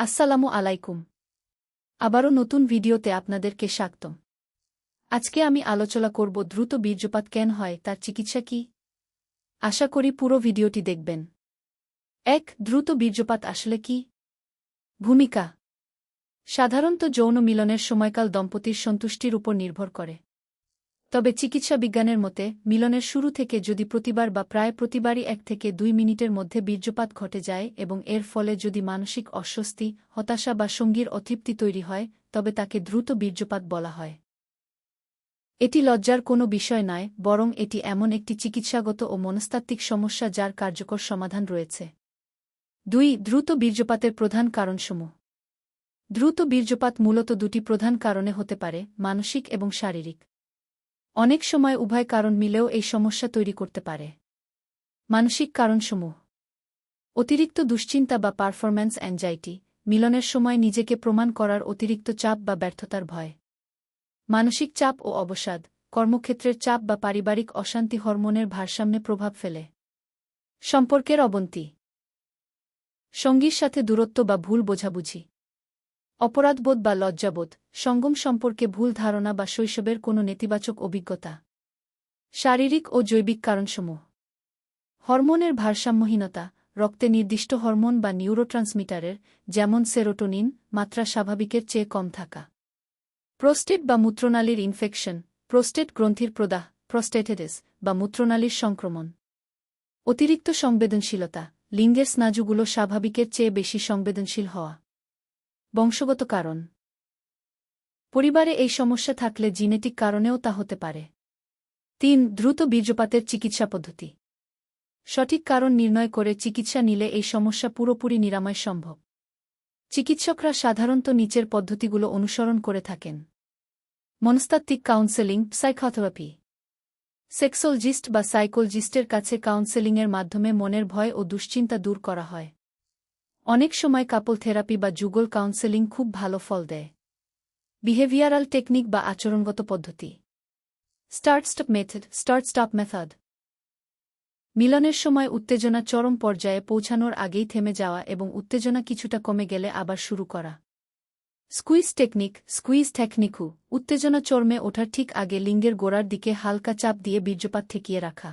আসসালামু আলাইকুম। আবারও নতুন ভিডিওতে আপনাদেরকে স্বাগতম। আজকে আমি আলোচনা করব দ্রুত বীর্যপাত কেন হয় তার চিকিৎসা কি। আশা করি পুরো ভিডিওটি দেখবেন। ১. দ্রুত বীর্যপাত আসলে কি? ভূমিকা। সাধারণত যৌন মিলনের সময়কাল দম্পতির সন্তুষ্টির উপর নির্ভর করে। তবে চিকিৎসা বিজ্ঞানের মতে মিলনের শুরু থেকে যদি প্রতিবার বা প্রায় প্রতিবারই ১ থেকে ২ মিনিটের মধ্যে বীর্যপাত ঘটে যায় এবং এর ফলে যদি মানসিক অস্বস্তি, হতাশা বা সঙ্গীর অতৃপ্তি তৈরি হয়, তবে তাকে দ্রুত বীর্যপাত বলা হয়। এটি লজ্জার কোনো বিষয় নয়, বরং এটি এমন একটি চিকিৎসাগত ও মনস্তাত্ত্বিক সমস্যা যার কার্যকর সমাধান রয়েছে। ২. দ্রুত বীর্যপাতের প্রধান কারণসমূহ। দ্রুত বীর্যপাত মূলত দুটি প্রধান কারণে হতে পারে, মানসিক এবং শারীরিক। অনেক সময় উভয় কারণ মিলেও এই সমস্যা তৈরি করতে পারে। মানসিক কারণসমূহ: অতিরিক্ত দুশ্চিন্তা বা পারফরম্যান্স অ্যাংজাইটি, মিলনের সময় নিজেকে প্রমাণ করার অতিরিক্ত চাপ বা ব্যর্থতার ভয়। মানসিক চাপ ও অবসাদ, কর্মক্ষেত্রের চাপ বা পারিবারিক অশান্তি হরমোনের ভারসাম্যে প্রভাব ফেলে। সম্পর্কের অবনতি, সঙ্গীর সাথে দূরত্ব বা ভুল বোঝাবুঝি। অপরাধবোধ বা লজ্জাবোধ, সঙ্গম সম্পর্কে ভুল ধারণা বা শৈশবের কোনো নেতিবাচক অভিজ্ঞতা। শারীরিক ও জৈবিক কারণসমূহ: হরমোনের ভারসাম্যহীনতা, রক্তে নির্দিষ্ট হরমোন বা নিউরোট্রান্সমিটারের, যেমন সেরোটোনিন, মাত্রা স্বাভাবিকের চেয়ে কম থাকা। প্রোস্টেট বা মূত্রনালীর ইনফেকশন, প্রোস্টেট গ্রন্থির প্রদাহ, প্রোস্টেটিটিস বা মূত্রনালীর সংক্রমণ। অতিরিক্ত সংবেদনশীলতা, লিঙ্গের স্নায়ুগুলো স্বাভাবিকের চেয়ে বেশি সংবেদনশীল হওয়া। বংশগত কারণ: পরিবারে এই সমস্যা থাকলে জিনেটিক কারণেও তা হতে পারে। ৩. দ্রুত বীর্যপাতের চিকিৎসা পদ্ধতি। সঠিক কারণ নির্ণয় করে চিকিৎসা নিলে এই সমস্যা পুরোপুরি নিরাময় সম্ভব। চিকিৎসকরা সাধারণত নিচের পদ্ধতিগুলো অনুসরণ করে থাকেন: মনস্তাত্ত্বিক কাউন্সেলিং, সাইকোথেরাপি। সেক্সোলজিস্ট বা সাইকোলজিস্টের কাছে কাউন্সেলিংয়ের মাধ্যমে মনের ভয় ও দুশ্চিন্তা দূর করা হয়। অনেক সময় কাপল থেরাপি বা যুগল কাউন্সেলিং খুব ভালো ফল দেয়। বিহেভিয়ারাল টেকনিক বা আচরণগত পদ্ধতি। Start-stop method, start-stop method. মিলনের সময় উত্তেজনা চরম পর্যায়ে পৌঁছানোর আগেই থেমে যাওয়া এবং উত্তেজনা কিছুটা কমে গেলে আবার শুরু করা। স্কুইজ টেকনিক, স্কুইজ টেকনিকু, উত্তেজনা চরমে ওঠার ঠিক আগে লিঙ্গের গোড়ার দিকে হালকা চাপ দিয়ে বীর্যপাত ঠেকিয়ে রাখা।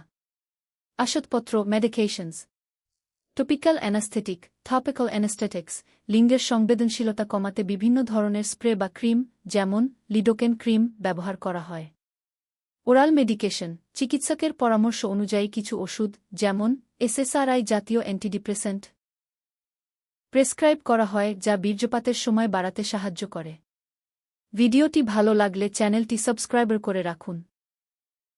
আসদপত্র, medications. Topical anaesthetic, topical anaesthetics, লিঙ্গের সংবেদনশীলতা কমাতে বিভিন্ন ধরনের স্প্রে বা ক্রিম, যেমন লিডোকেন ক্রিম, ব্যবহার করা হয়। ওরাল মেডিকেশন, চিকিৎসকের পরামর্শ অনুযায়ী কিছু ওষুধ, যেমন এসএসআরআই জাতীয় অ্যান্টিডিপ্রেসেন্ট, প্রেসক্রাইব করা হয় যা বীর্যপাতের সময় বাড়াতে সাহায্য করে। ভিডিওটি ভালো লাগলে চ্যানেলটি সাবস্ক্রাইব করে রাখুন।